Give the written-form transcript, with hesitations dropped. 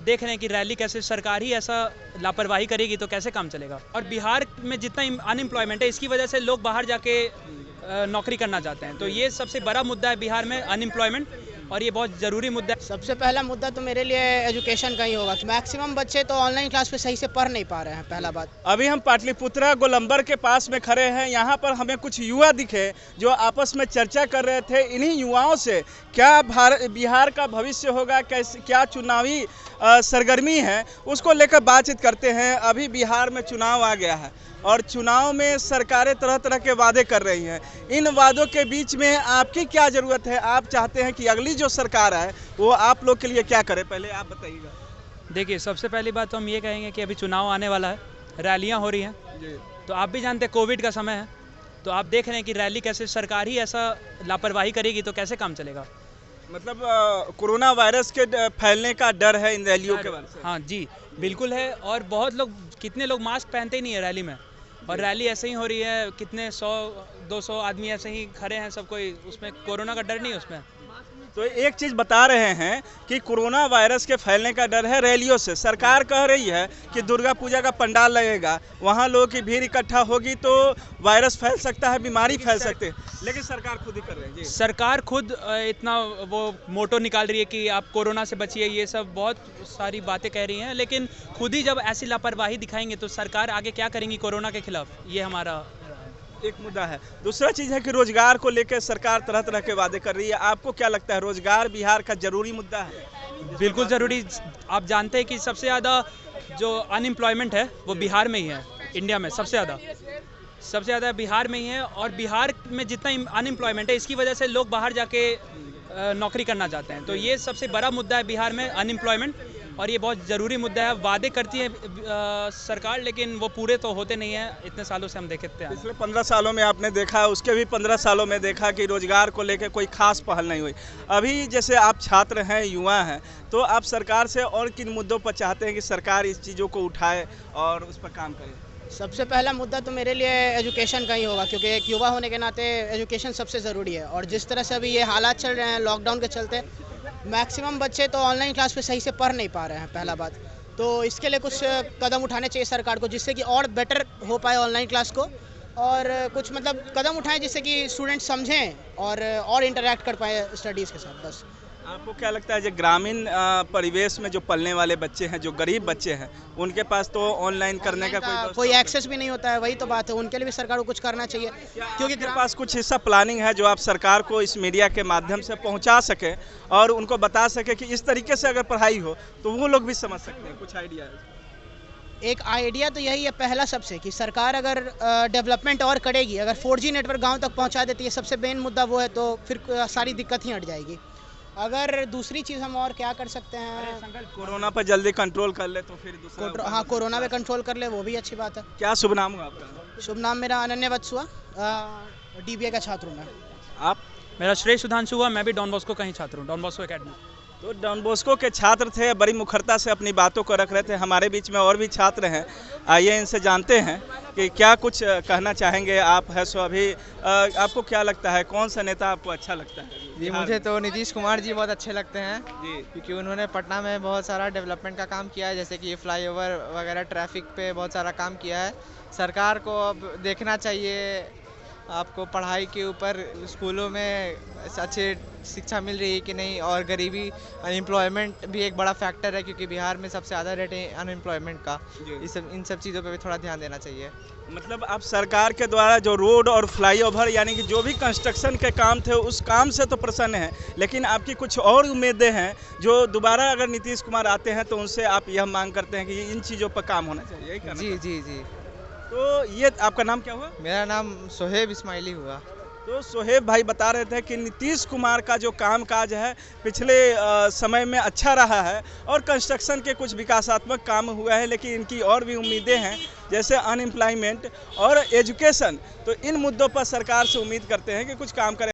देख रहे हैं कि रैली कैसे सरकार ही ऐसा लापरवाही करेगी तो कैसे काम चलेगा। और बिहार में जितना अनएम्प्लॉयमेंट है इसकी वजह से लोग बाहर जाके नौकरी करना चाहते हैं, तो ये सबसे बड़ा मुद्दा है बिहार में अनएम्प्लॉयमेंट, और ये बहुत ज़रूरी मुद्दा है। सबसे पहला मुद्दा तो मेरे लिए एजुकेशन का ही होगा। मैक्सिमम बच्चे तो ऑनलाइन क्लास पे सही से पढ़ नहीं पा रहे हैं, पहला बात। अभी हम पाटलिपुत्रा गोलंबर के पास में खड़े हैं। यहाँ पर हमें कुछ युवा दिखे जो आपस में चर्चा कर रहे थे। इन्हीं युवाओं से क्या बिहार का भविष्य होगा, कैसे क्या चुनावी सरगर्मी है, उसको लेकर बातचीत करते हैं। अभी बिहार में चुनाव आ गया है और चुनाव में सरकारें तरह तरह के वादे कर रही हैं। इन वादों के बीच में आपकी क्या ज़रूरत है? आप चाहते हैं कि अगली जो सरकार है वो आप लोग के लिए क्या करे, पहले आप बताइएगा। देखिए, सबसे पहली बात तो हम ये कहेंगे कि अभी चुनाव आने वाला है, रैलियां हो रही हैं, तो आप भी जानते हैं कोविड का समय है, तो आप देख रहे हैं कि रैली कैसे सरकार ही ऐसा लापरवाही करेगी तो कैसे काम चलेगा। मतलब कोरोना वायरस के फैलने का डर है इन रैलियों के वजह से। हाँ जी, बिल्कुल है। और बहुत लोग, कितने लोग मास्क पहनते ही नहीं है रैली में, और रैली ऐसे ही हो रही है, कितने 100-200 आदमी ऐसे ही खड़े हैं, सब कोई, उसमें कोरोना का डर नहीं है उसमें। तो एक चीज़ बता रहे हैं कि कोरोना वायरस के फैलने का डर है रैलियों से। सरकार कह रही है कि दुर्गा पूजा का पंडाल लगेगा, वहाँ लोगों की भीड़ इकट्ठा होगी तो वायरस फैल सकता है, बीमारी फैल सकती है, लेकिन सरकार खुद ही कर रही है जी। सरकार खुद इतना वो मोटो निकाल रही है कि आप कोरोना से बचिए, ये सब बहुत सारी बातें कह रही हैं, लेकिन खुद ही जब ऐसी लापरवाही दिखाएंगे तो सरकार आगे क्या करेंगी कोरोना के खिलाफ, ये हमारा एक मुद्दा है। दूसरा चीज़ है कि रोजगार को लेकर सरकार तरह तरह के वादे कर रही है। आपको क्या लगता है, रोजगार बिहार का जरूरी मुद्दा है? बिल्कुल ज़रूरी। आप जानते हैं कि सबसे ज़्यादा जो अनएम्प्लॉयमेंट है वो बिहार में ही है, इंडिया में सबसे ज़्यादा बिहार में ही है। और बिहार में जितना अनएम्प्लॉयमेंट है इसकी वजह से लोग बाहर जाके नौकरी करना चाहते हैं, तो ये सबसे बड़ा मुद्दा है बिहार में अनएम्प्लॉयमेंट, और ये बहुत ज़रूरी मुद्दा है। वादे करती है सरकार, लेकिन वो पूरे तो होते नहीं हैं, इतने सालों से हम देखते हैं। पिछले 15 सालों में आपने देखा, उसके भी 15 सालों में देखा कि रोजगार को लेकर कोई खास पहल नहीं हुई। अभी जैसे आप छात्र हैं, युवा हैं, तो आप सरकार से और किन मुद्दों पर चाहते हैं कि सरकार इस चीज़ों को उठाए और उस पर काम करे? सबसे पहला मुद्दा तो मेरे लिए एजुकेशन का ही होगा, क्योंकि एक युवा होने के नाते एजुकेशन सबसे ज़रूरी है। और जिस तरह से अभी ये हालात चल रहे हैं लॉकडाउन के चलते, मैक्सिमम बच्चे तो ऑनलाइन क्लास पे सही से पढ़ नहीं पा रहे हैं, पहला बात। तो इसके लिए कुछ कदम उठाने चाहिए सरकार को, जिससे कि और बेटर हो पाए ऑनलाइन क्लास को, और कुछ मतलब कदम उठाएं जिससे कि स्टूडेंट समझें और इंटरेक्ट कर पाए स्टडीज़ के साथ। बस आपको क्या लगता है जो ग्रामीण परिवेश में जो पलने वाले बच्चे हैं, जो गरीब बच्चे हैं, उनके पास तो ऑनलाइन करने का कोई एक्सेस भी नहीं होता है, वही तो बात है। उनके लिए भी सरकार को कुछ करना चाहिए, क्योंकि आपके पास कुछ ऐसा प्लानिंग है जो आप सरकार को इस मीडिया के माध्यम से पहुंचा सके और उनको बता सके कि इस तरीके से अगर पढ़ाई हो तो वो लोग भी समझ सकते हैं? कुछ आइडिया है? एक आइडिया तो यही है पहला सबसे, कि सरकार अगर डेवलपमेंट और करेगी, अगर 4G नेटवर्क गांव तक पहुंचा देती है, सबसे मेन मुद्दा वो है, तो फिर सारी दिक्कत ही हट जाएगी। अगर दूसरी चीज़ हम और क्या कर सकते हैं, कोरोना पर जल्दी कंट्रोल कर ले तो फिर दूसरा हाँ, कोरोना पे कंट्रोल कर ले, वो भी अच्छी बात है। क्या शुभ नाम हुआ आपका? शुभ नाम मेरा अनन्य वत्सुआ, DBA का छात्र हूँ मैं। आप? मेरा श्रेय सुधांशु हुआ, मैं भी डॉन बॉस्को का ही छात्र हूँ, डॉन बॉस्को एकेडमी। तो डॉन बॉस्को के छात्र थे, बड़ी मुखरता से अपनी बातों को रख रहे थे। हमारे बीच में और भी छात्र हैं, आइए इनसे जानते हैं कि क्या कुछ कहना चाहेंगे। आप है सो अभी आपको क्या लगता है, कौन सा नेता आपको अच्छा लगता है? जी, मुझे तो नीतीश कुमार जी बहुत अच्छे लगते हैं जी, क्योंकि उन्होंने पटना में बहुत सारा डेवलपमेंट का काम किया है, जैसे कि फ्लाईओवर वगैरह, ट्रैफिक पे बहुत सारा काम किया है। सरकार को अब देखना चाहिए, आपको पढ़ाई के ऊपर स्कूलों में अच्छे शिक्षा मिल रही है कि नहीं, और गरीबी, अनएम्प्लॉयमेंट भी एक बड़ा फैक्टर है, क्योंकि बिहार में सबसे ज़्यादा रेट है अनएम्प्लॉयमेंट का। इन सब चीज़ों पे भी थोड़ा ध्यान देना चाहिए। मतलब आप सरकार के द्वारा जो रोड और फ्लाईओवर यानी कि जो भी कंस्ट्रक्शन के काम थे उस काम से तो प्रसन्न हैं, लेकिन आपकी कुछ और उम्मीदें हैं जो दोबारा अगर नीतीश कुमार आते हैं तो उनसे आप यह मांग करते हैं कि इन चीज़ों पर काम होना चाहिए? जी जी जी। तो ये आपका नाम क्या हुआ? मेरा नाम सोहेब इस्माइली हुआ। तो सोहेब भाई बता रहे थे कि नीतीश कुमार का जो कामकाज है पिछले समय में अच्छा रहा है और कंस्ट्रक्शन के कुछ विकासात्मक काम हुआ है, लेकिन इनकी और भी उम्मीदें हैं, जैसे अनएम्प्लॉयमेंट और एजुकेशन। तो इन मुद्दों पर सरकार से उम्मीद करते हैं कि कुछ काम करें।